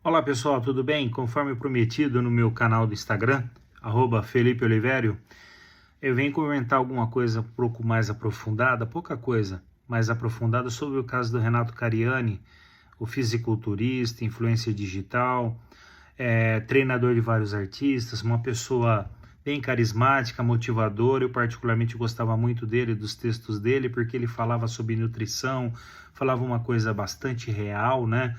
Olá pessoal, tudo bem? Conforme prometido no meu canal do Instagram, @Felipe Olivério, eu venho comentar alguma coisa um pouco mais aprofundada, pouca coisa, mais aprofundada sobre o caso do Renato Cariani, o fisiculturista, influencer digital, treinador de vários artistas, uma pessoa bem carismática, motivadora. Eu particularmente gostava muito dele, dos textos dele, porque ele falava sobre nutrição, falava uma coisa bastante real, né?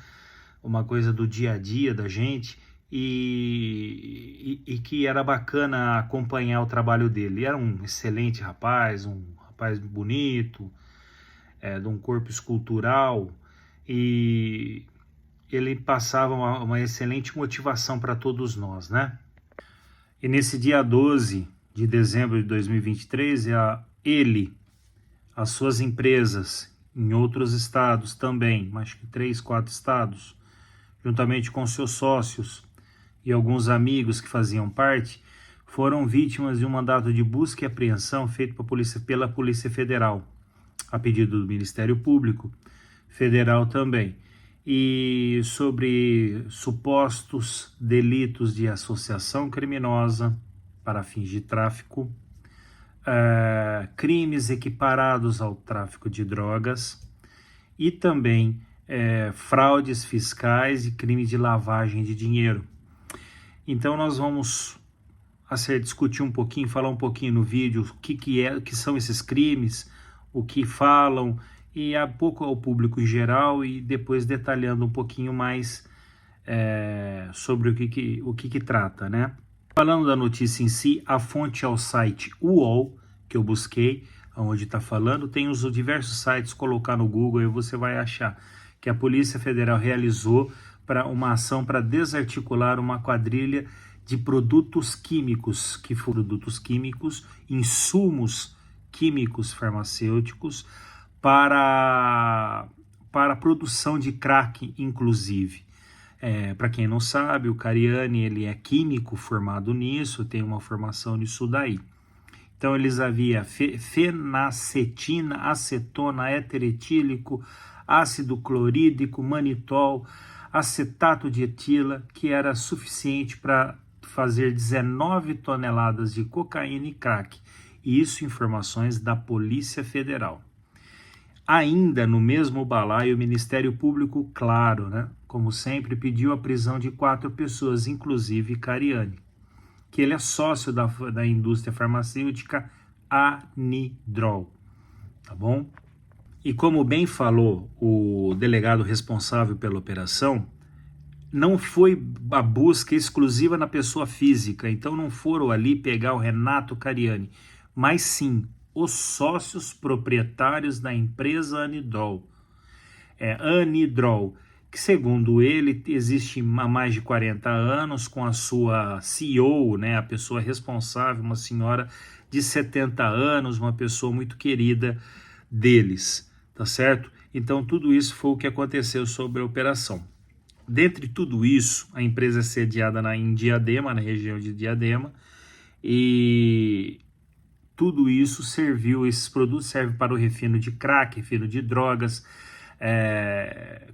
Uma coisa do dia a dia da gente e que era bacana acompanhar o trabalho dele. Ele era um excelente rapaz, um rapaz bonito, de um corpo escultural, e ele passava uma excelente motivação para todos nós, né? E nesse dia 12 de dezembro de 2023, ele, as suas empresas em outros estados também, acho que 3, 4 estados, juntamente com seus sócios e alguns amigos que faziam parte, foram vítimas de um mandato de busca e apreensão feito pela Polícia Federal, a pedido do Ministério Público Federal também, e sobre supostos delitos de associação criminosa para fins de tráfico, crimes equiparados ao tráfico de drogas e também fraudes fiscais e crime de lavagem de dinheiro. Então nós vamos discutir um pouquinho, falar um pouquinho no vídeo o que são esses crimes, o que falam, e há pouco ao público em geral, e depois detalhando um pouquinho mais sobre o que trata, né? Falando da notícia em si, a fonte é o site UOL, que eu busquei, onde está falando. Tem os diversos sites, colocar no Google e você vai achar que a Polícia Federal realizou uma ação para desarticular uma quadrilha de produtos químicos, insumos químicos farmacêuticos para a produção de crack, inclusive. Para quem não sabe, o Cariani ele é químico formado nisso, tem uma formação nisso daí. Então eles haviam fenacetina, acetona, éter-etílico, ácido clorídrico, manitol, acetato de etila, que era suficiente para fazer 19 toneladas de cocaína e crack. E isso informações da Polícia Federal. Ainda no mesmo balaio, o Ministério Público, claro, né, como sempre, pediu a prisão de 4 pessoas, inclusive Cariani, que ele é sócio da indústria farmacêutica Anidrol, tá bom? E como bem falou o delegado responsável pela operação, não foi a busca exclusiva na pessoa física, então não foram ali pegar o Renato Cariani, mas sim os sócios proprietários da empresa Anidrol. Anidrol, que segundo ele existe há mais de 40 anos, com a sua CEO, né, a pessoa responsável, uma senhora de 70 anos, uma pessoa muito querida deles, tá certo? Então tudo isso foi o que aconteceu sobre a operação. Dentre tudo isso, a empresa é sediada em Diadema, na região de Diadema, e tudo isso esses produtos servem para o refino de crack, refino de drogas,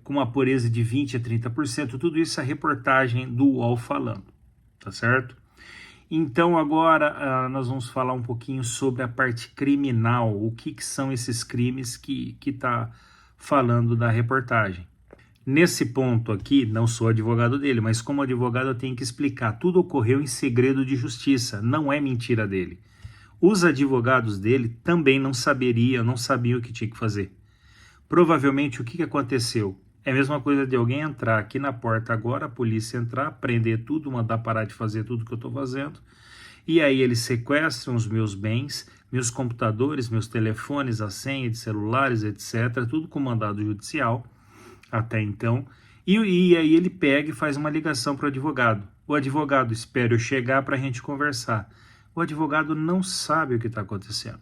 com uma pureza de 20% a 30%, tudo isso é a reportagem do UOL falando, tá certo? Então agora nós vamos falar um pouquinho sobre a parte criminal, o que são esses crimes que está falando da reportagem. Nesse ponto aqui, não sou advogado dele, mas como advogado eu tenho que explicar, tudo ocorreu em segredo de justiça, não é mentira dele. Os advogados dele também não sabiam o que tinha que fazer. Provavelmente o que aconteceu? É a mesma coisa de alguém entrar aqui na porta agora, a polícia entrar, prender tudo, mandar parar de fazer tudo que eu estou fazendo, e aí eles sequestram os meus bens, meus computadores, meus telefones, a senha de celulares, etc., tudo com mandado judicial, até então, e aí ele pega e faz uma ligação para o advogado. O advogado espera eu chegar para a gente conversar. O advogado não sabe o que está acontecendo.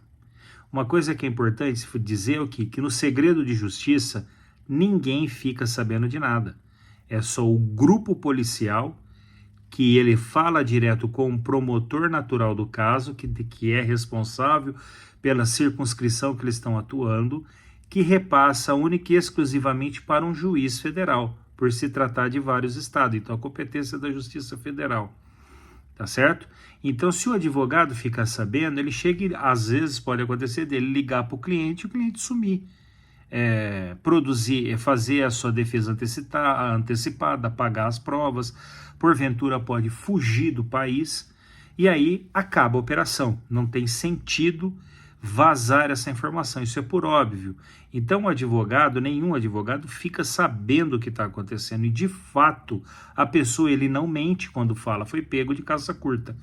Uma coisa que é importante dizer é que no segredo de justiça, ninguém fica sabendo de nada. É só o grupo policial, que ele fala direto com o promotor natural do caso, que é responsável pela circunscrição que eles estão atuando, que repassa única e exclusivamente para um juiz federal, por se tratar de vários estados. Então, a competência é da Justiça Federal, tá certo? Então, se o advogado ficar sabendo, ele chega, às vezes pode acontecer dele ligar para o cliente e o cliente sumir. Produzir, fazer a sua defesa antecipada, pagar as provas, porventura pode fugir do país, e aí acaba a operação. Não tem sentido vazar essa informação, isso é por óbvio. Então o advogado, nenhum advogado fica sabendo o que está acontecendo, e de fato a pessoa, ele não mente quando fala, foi pego de calça curta,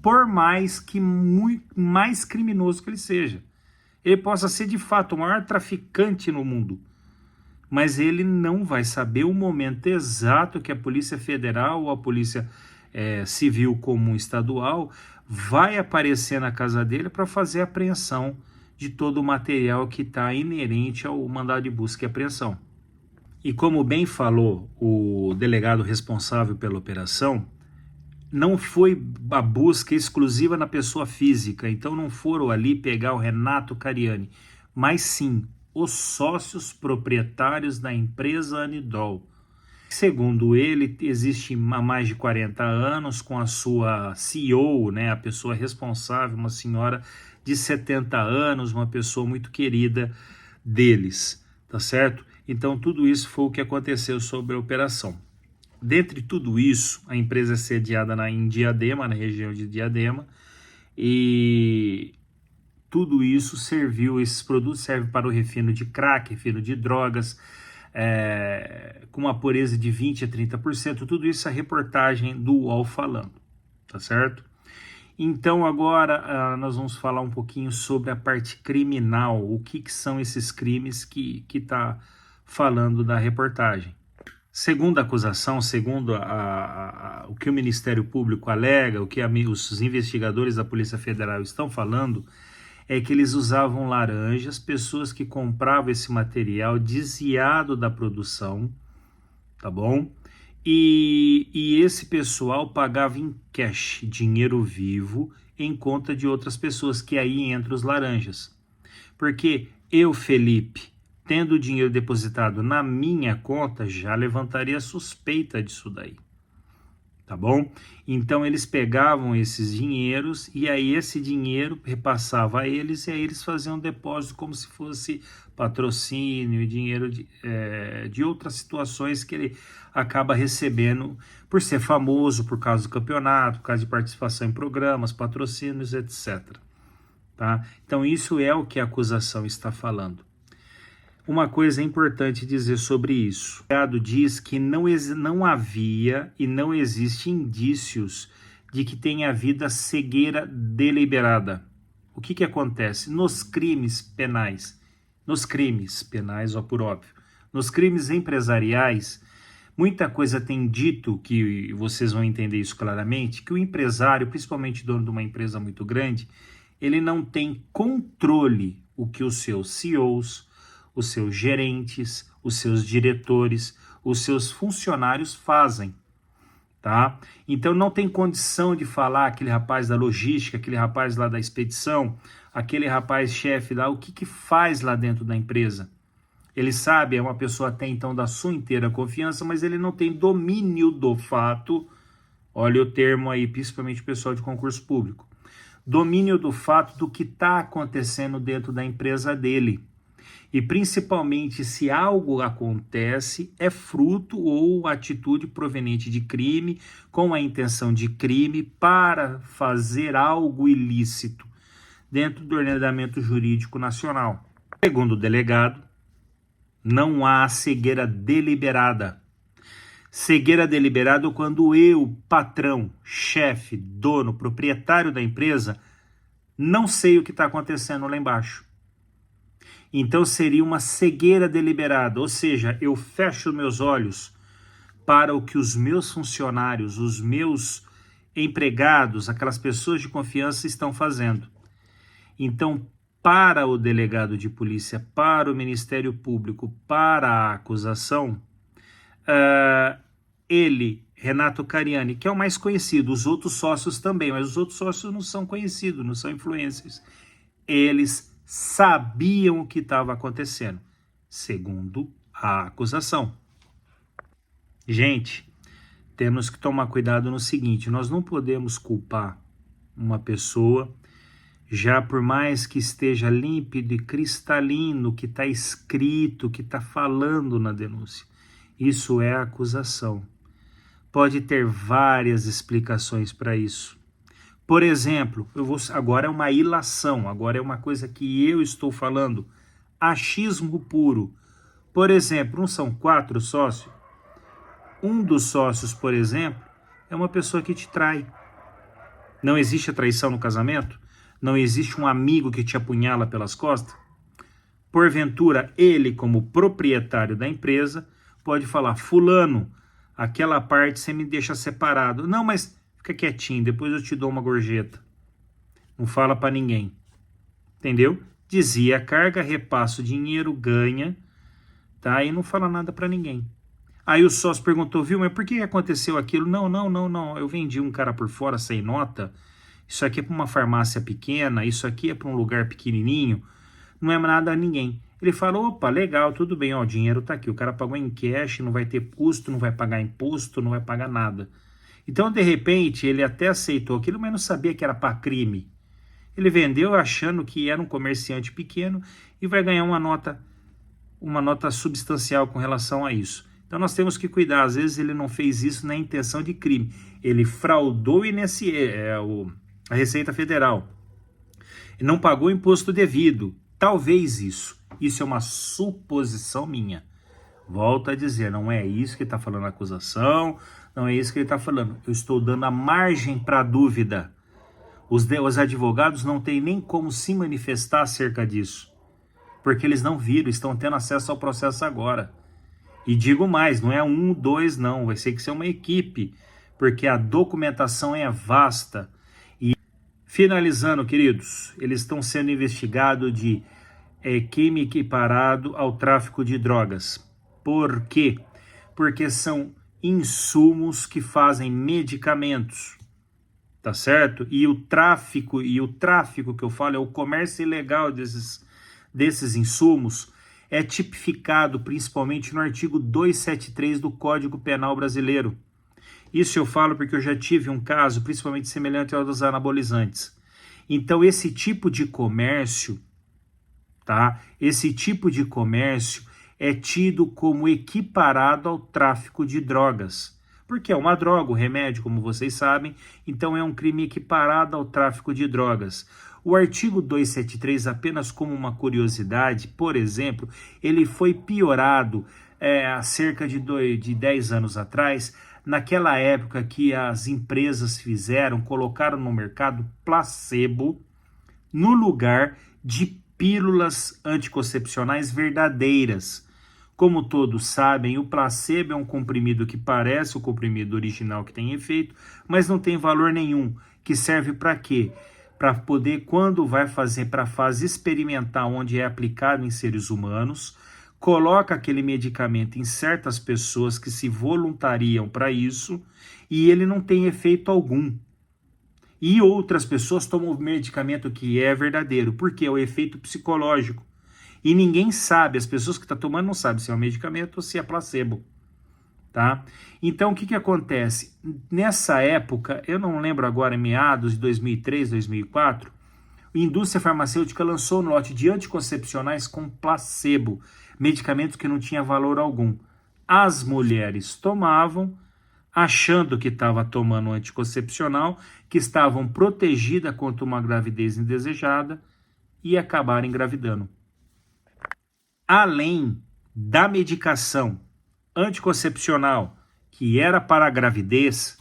por mais que mais criminoso que ele seja. Ele possa ser de fato o maior traficante no mundo, mas ele não vai saber o momento exato que a Polícia Federal ou a Polícia Civil Comum Estadual vai aparecer na casa dele para fazer a apreensão de todo o material que está inerente ao mandado de busca e apreensão. E como bem falou o delegado responsável pela operação, não foi a busca exclusiva na pessoa física, então não foram ali pegar o Renato Cariani, mas sim os sócios proprietários da empresa Anidol. Segundo ele, existe há mais de 40 anos com a sua CEO, né, a pessoa responsável, uma senhora de 70 anos, uma pessoa muito querida deles, tá certo? Então tudo isso foi o que aconteceu sobre a operação. Dentre tudo isso, a empresa é sediada em Diadema, na região de Diadema, e tudo isso serviu, esses produtos servem para o refino de crack, refino de drogas, com uma pureza de 20% a 30%, tudo isso é a reportagem do UOL falando, tá certo? Então agora nós vamos falar um pouquinho sobre a parte criminal, o que são esses crimes que está falando da reportagem. Segundo a acusação, segundo o que o Ministério Público alega, o que os investigadores da Polícia Federal estão falando, é que eles usavam laranjas, pessoas que compravam esse material desviado da produção, tá bom? E esse pessoal pagava em cash, dinheiro vivo, em conta de outras pessoas, que aí entram os laranjas. Porque eu, Felipe, tendo o dinheiro depositado na minha conta, já levantaria suspeita disso daí, tá bom? Então eles pegavam esses dinheiros e aí esse dinheiro repassava a eles e aí eles faziam um depósito como se fosse patrocínio e dinheiro de outras situações que ele acaba recebendo por ser famoso, por causa do campeonato, por causa de participação em programas, patrocínios, etc. Tá? Então isso é o que a acusação está falando. Uma coisa importante dizer sobre isso. O advogado diz que não havia e não existe indícios de que tenha havido cegueira deliberada. O que acontece? Nos crimes penais, ó, por óbvio, nos crimes empresariais, muita coisa tem dito, que vocês vão entender isso claramente, que o empresário, principalmente dono de uma empresa muito grande, ele não tem controle o que os seus CEOs, os seus gerentes, os seus diretores, os seus funcionários fazem, tá? Então não tem condição de falar aquele rapaz da logística, aquele rapaz lá da expedição, aquele rapaz chefe lá, o que faz lá dentro da empresa. Ele sabe, é uma pessoa até então da sua inteira confiança, mas ele não tem domínio do fato, olha o termo aí, principalmente o pessoal de concurso público, domínio do fato do que está acontecendo dentro da empresa dele. E principalmente se algo acontece, é fruto ou atitude proveniente de crime, com a intenção de crime para fazer algo ilícito dentro do ordenamento jurídico nacional. Segundo o delegado, não há cegueira deliberada. Cegueira deliberada é quando eu, patrão, chefe, dono, proprietário da empresa, não sei o que está acontecendo lá embaixo. Então seria uma cegueira deliberada, ou seja, eu fecho meus olhos para o que os meus funcionários, os meus empregados, aquelas pessoas de confiança estão fazendo. Então, para o delegado de polícia, para o Ministério Público, para a acusação, ele, Renato Cariani, que é o mais conhecido, os outros sócios também, mas os outros sócios não são conhecidos, não são influencers. Eles sabiam o que estava acontecendo, segundo a acusação. Gente, temos que tomar cuidado no seguinte, nós não podemos culpar uma pessoa, já por mais que esteja límpido e cristalino, que está escrito, que está falando na denúncia. Isso é acusação. Pode ter várias explicações para isso. Por exemplo, agora é uma ilação, agora é uma coisa que eu estou falando, achismo puro. Por exemplo, não são 4 sócios? Um dos sócios, por exemplo, é uma pessoa que te trai. Não existe a traição no casamento? Não existe um amigo que te apunhala pelas costas? Porventura, ele, como proprietário da empresa, pode falar, fulano, aquela parte você me deixa separado. Não, mas fica quietinho, depois eu te dou uma gorjeta. Não fala para ninguém. Entendeu? Dizia a carga, repassa o dinheiro, ganha, tá? E não fala nada para ninguém. Aí o sócio perguntou, viu, mas por que aconteceu aquilo? Não, eu vendi um cara por fora sem nota, isso aqui é para uma farmácia pequena, isso aqui é para um lugar pequenininho, não é nada a ninguém. Ele falou, opa, legal, tudo bem, ó, o dinheiro tá aqui, o cara pagou em cash, não vai ter custo, não vai pagar imposto, não vai pagar nada. Então, de repente, ele até aceitou aquilo, mas não sabia que era para crime. Ele vendeu achando que era um comerciante pequeno e vai ganhar uma nota substancial com relação a isso. Então nós temos que cuidar, às vezes ele não fez isso na intenção de crime, ele fraudou a Receita Federal, não pagou o imposto devido, talvez isso é uma suposição minha. Volto a dizer, não é isso que está falando a acusação, não é isso que ele está falando, eu estou dando a margem para dúvida. Os advogados não têm nem como se manifestar acerca disso, porque eles não viram, estão tendo acesso ao processo agora. E digo mais, não é 1, 2, não, vai ser que ser uma equipe, porque a documentação é vasta. E finalizando, queridos, eles estão sendo investigados de crime equiparado ao tráfico de drogas. Por quê? Porque são insumos que fazem medicamentos, tá certo? E o tráfico que eu falo é o comércio ilegal desses insumos, é tipificado principalmente no artigo 273 do Código Penal Brasileiro. Isso eu falo porque eu já tive um caso principalmente semelhante ao dos anabolizantes. Então esse tipo de comércio, tá? Esse tipo de comércio é tido como equiparado ao tráfico de drogas. Porque é uma droga, o remédio, como vocês sabem, então é um crime equiparado ao tráfico de drogas. O artigo 273, apenas como uma curiosidade, por exemplo, ele foi piorado há cerca de 10 anos atrás, naquela época que as empresas colocaram no mercado placebo no lugar de pílulas anticoncepcionais verdadeiras. Como todos sabem, o placebo é um comprimido que parece o comprimido original que tem efeito, mas não tem valor nenhum, que serve para quê? Para poder, quando vai fazer para a fase experimental, onde é aplicado em seres humanos, coloca aquele medicamento em certas pessoas que se voluntariam para isso e ele não tem efeito algum. E outras pessoas tomam o medicamento que é verdadeiro, porque é o efeito psicológico. E ninguém sabe, as pessoas que estão tomando não sabem se é um medicamento ou se é placebo. Tá? Então, o que acontece? Nessa época, eu não lembro agora, em meados de 2003, 2004, a indústria farmacêutica lançou um lote de anticoncepcionais com placebo, medicamentos que não tinham valor algum. As mulheres tomavam, achando que estava tomando um anticoncepcional, que estavam protegidas contra uma gravidez indesejada e acabaram engravidando. Além da medicação anticoncepcional, que era para a gravidez,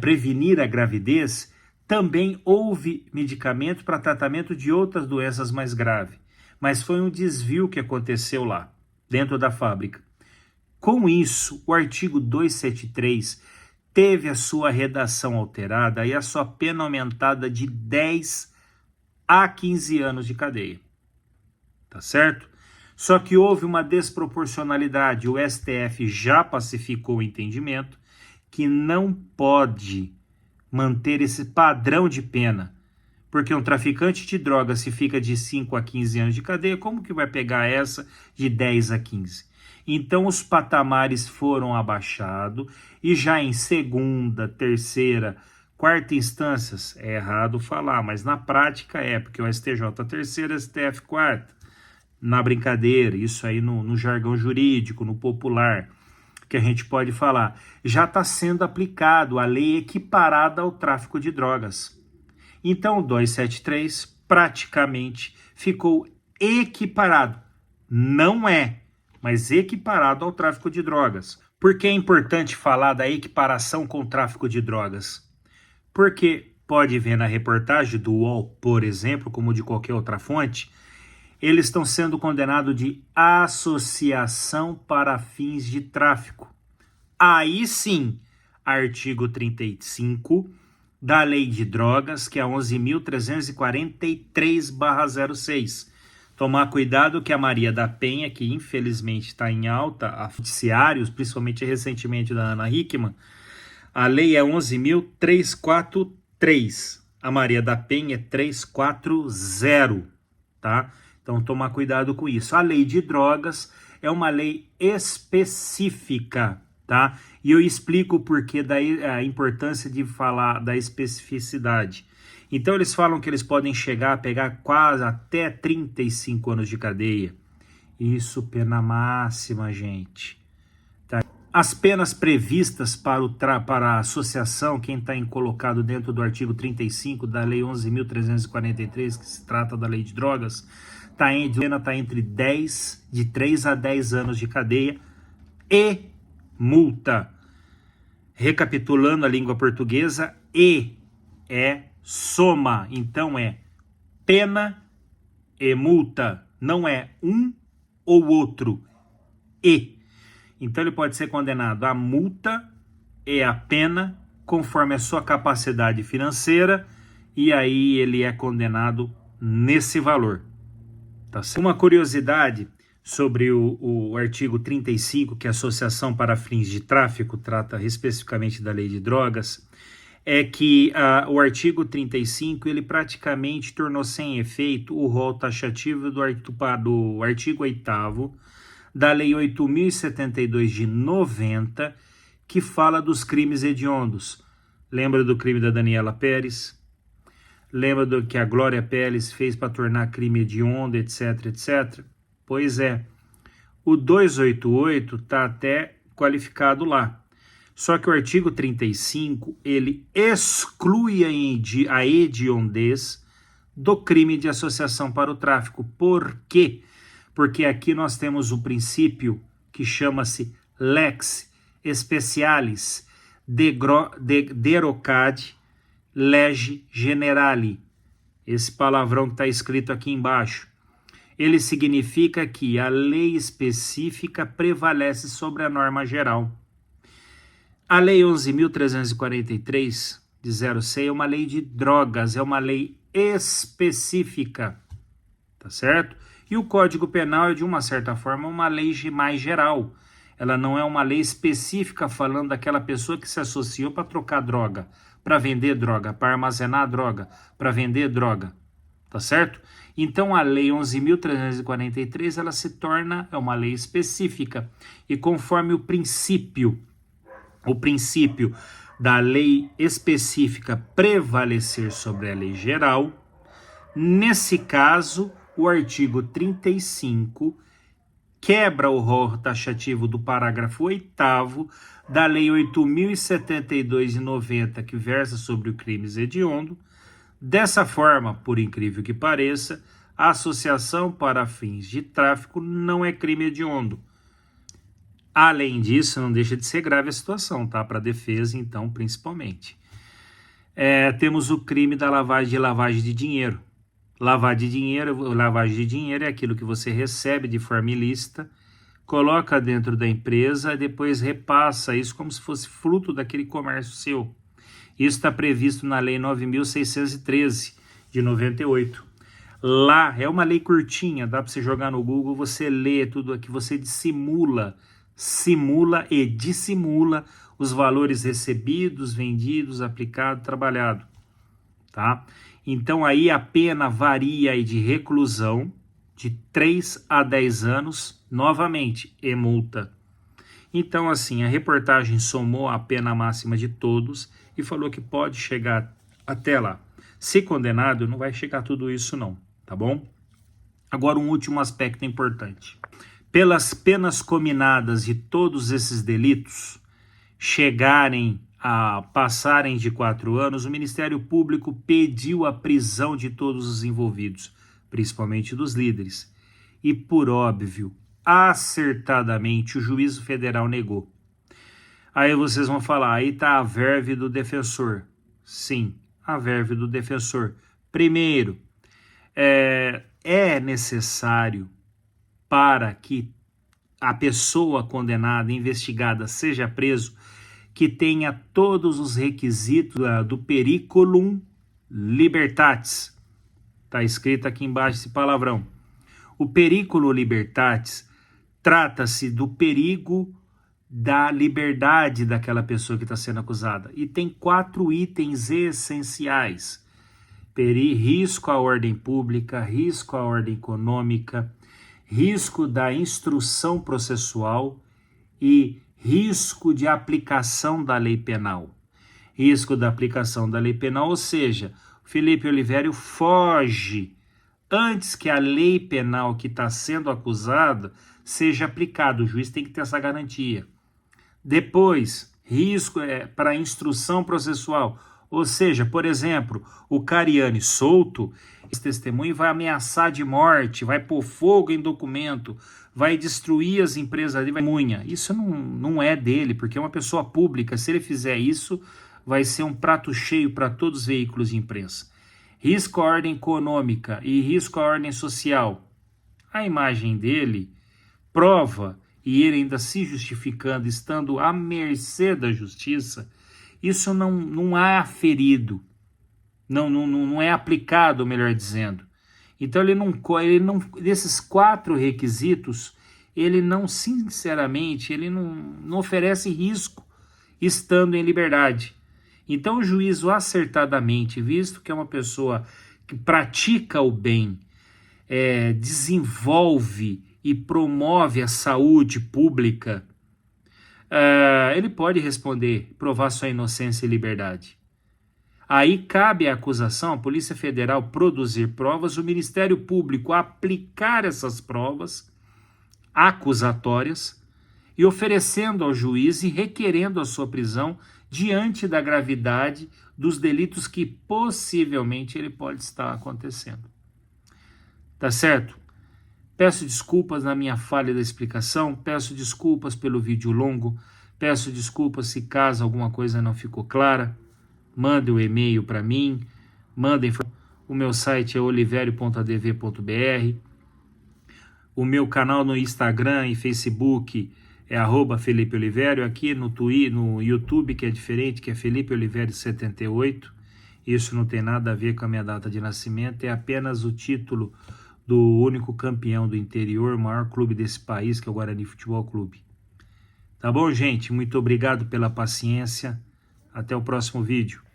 prevenir a gravidez, também houve medicamento para tratamento de outras doenças mais graves. Mas foi um desvio que aconteceu lá, dentro da fábrica. Com isso, o artigo 273 teve a sua redação alterada e a sua pena aumentada de 10 a 15 anos de cadeia. Tá certo? Só que houve uma desproporcionalidade, o STF já pacificou o entendimento que não pode manter esse padrão de pena, porque um traficante de drogas, se fica de 5 a 15 anos de cadeia, como que vai pegar essa de 10 a 15? Então os patamares foram abaixados e já em segunda, terceira, quarta instâncias, é errado falar, mas na prática é, porque o STJ terceira, STF quarta, na brincadeira, isso aí no jargão jurídico, no popular, que a gente pode falar, já está sendo aplicado a lei equiparada ao tráfico de drogas. Então o 273 praticamente ficou equiparado. Não é, mas equiparado ao tráfico de drogas. Por que é importante falar da equiparação com o tráfico de drogas? Porque pode ver na reportagem do UOL, por exemplo, como de qualquer outra fonte, eles estão sendo condenados de associação para fins de tráfico. Aí sim, artigo 35 da Lei de Drogas, que é 11.343/06. Tomar cuidado que a Maria da Penha, que infelizmente está em alta, a noticiários, principalmente recentemente da Ana Hickman, a lei é 11.343. A Maria da Penha é 340, tá? Então, tomar cuidado com isso. A lei de drogas é uma lei específica, tá? E eu explico o porquê da importância de falar da especificidade. Então, eles falam que eles podem chegar a pegar quase até 35 anos de cadeia. Isso, pena máxima, gente. Tá? As penas previstas para a associação, quem está colocado dentro do artigo 35 da Lei 11.343, que se trata da lei de drogas, a pena está entre de 3 a 10 anos de cadeia e multa. Recapitulando a língua portuguesa, é soma. Então é pena e multa. Não é um ou outro. Então ele pode ser condenado à multa e à pena, conforme a sua capacidade financeira, e aí ele é condenado nesse valor. Tá certo? Uma curiosidade sobre o artigo 35, que é a Associação para Fins de Tráfico, trata especificamente da lei de drogas, é que o artigo 35 ele praticamente tornou sem efeito o rol taxativo do artigo 8º da Lei 8.072 de 90, que fala dos crimes hediondos. Lembra do crime da Daniela Pérez? Lembra do que a Glória Pérez fez para tornar crime hediondo, etc, etc? Pois é, o 288 está até qualificado lá. Só que o artigo 35, ele exclui a hediondez do crime de associação para o tráfico. Por quê? Porque aqui nós temos o princípio que chama-se lex specialis derocad lege generali. Esse palavrão que está escrito aqui embaixo. Ele significa que a lei específica prevalece sobre a norma geral. A Lei 11.343, de 06, é uma lei de drogas, é uma lei específica, tá certo? E o Código Penal é, de uma certa forma, uma lei mais geral. Ela não é uma lei específica falando daquela pessoa que se associou para trocar droga, para vender droga, para armazenar droga, para vender droga, tá certo? Então a Lei 11.343, ela se torna uma lei específica e conforme o princípio da lei específica prevalecer sobre a lei geral, nesse caso, o artigo 35 quebra o rol taxativo do parágrafo 8º da Lei 8.072 de 90, que versa sobre o crime hediondo. Dessa forma, por incrível que pareça, a associação para fins de tráfico não é crime hediondo. Além disso, não deixa de ser grave a situação, tá? Para a defesa, então, principalmente. Temos o crime da lavagem de dinheiro. Lavagem de dinheiro é aquilo que você recebe de forma ilícita, coloca dentro da empresa e depois repassa isso como se fosse fruto daquele comércio seu. Isso está previsto na Lei 9.613, de 98. Lá é uma lei curtinha, dá para você jogar no Google, você lê tudo aqui, você simula e dissimula os valores recebidos, vendidos, aplicado, trabalhado, tá? Então aí a pena varia aí de reclusão, de 3 a 10 anos, novamente, e multa. Então, assim, a reportagem somou a pena máxima de todos e falou que pode chegar até lá. Se condenado, não vai chegar tudo isso não, tá bom? Agora, um último aspecto importante. Pelas penas cominadas de todos esses delitos chegarem a passarem de 4 anos, o Ministério Público pediu a prisão de todos os envolvidos, principalmente dos líderes. E, por óbvio, acertadamente, o juízo federal negou. Aí vocês vão falar, aí está a verve do defensor. Sim, a verve do defensor. Primeiro, é necessário para que a pessoa condenada, investigada, seja preso, que tenha todos os requisitos do periculum libertatis. Está escrito aqui embaixo esse palavrão. O periculum libertatis trata-se do perigo da liberdade daquela pessoa que está sendo acusada. E tem 4 itens essenciais. Risco à ordem pública, risco à ordem econômica, risco da instrução processual e risco de aplicação da lei penal. Risco da aplicação da lei penal, ou seja, Felipe Olivério foge antes que a lei penal que está sendo acusada seja aplicada. O juiz tem que ter essa garantia. Depois, risco para instrução processual, ou seja, por exemplo, o Cariani solto, esse testemunho vai ameaçar de morte, vai pôr fogo em documento, vai destruir as empresas ali, vai munha. Isso não é dele, porque é uma pessoa pública. Se ele fizer isso, vai ser um prato cheio para todos os veículos de imprensa. Risco à ordem econômica e risco à ordem social. A imagem dele prova, e ele ainda se justificando, estando à mercê da justiça, isso não é aferido, não é aplicado, melhor dizendo. Então ele não desses 4 requisitos, ele não, sinceramente, ele não oferece risco estando em liberdade. Então o juízo acertadamente, visto que é uma pessoa que pratica o bem, desenvolve e promove a saúde pública, ele pode responder, provar sua inocência e liberdade. Aí cabe à acusação, à Polícia Federal, produzir provas, o Ministério Público aplicar essas provas acusatórias e oferecendo ao juiz e requerendo a sua prisão diante da gravidade dos delitos que possivelmente ele pode estar acontecendo. Tá certo? Peço desculpas na minha falha da explicação, peço desculpas pelo vídeo longo, peço desculpas se caso alguma coisa não ficou clara. Mande um e-mail para mim, mandem. O meu site é oliverio.adv.br. O meu canal no Instagram e Facebook é @Felipe Oliverio. Aqui no YouTube, que é diferente, que é Felipe Oliverio 78. Isso não tem nada a ver com a minha data de nascimento, é apenas o título do único campeão do interior, o maior clube desse país, que é o Guarani Futebol Clube. Tá bom, gente? Muito obrigado pela paciência. Até o próximo vídeo.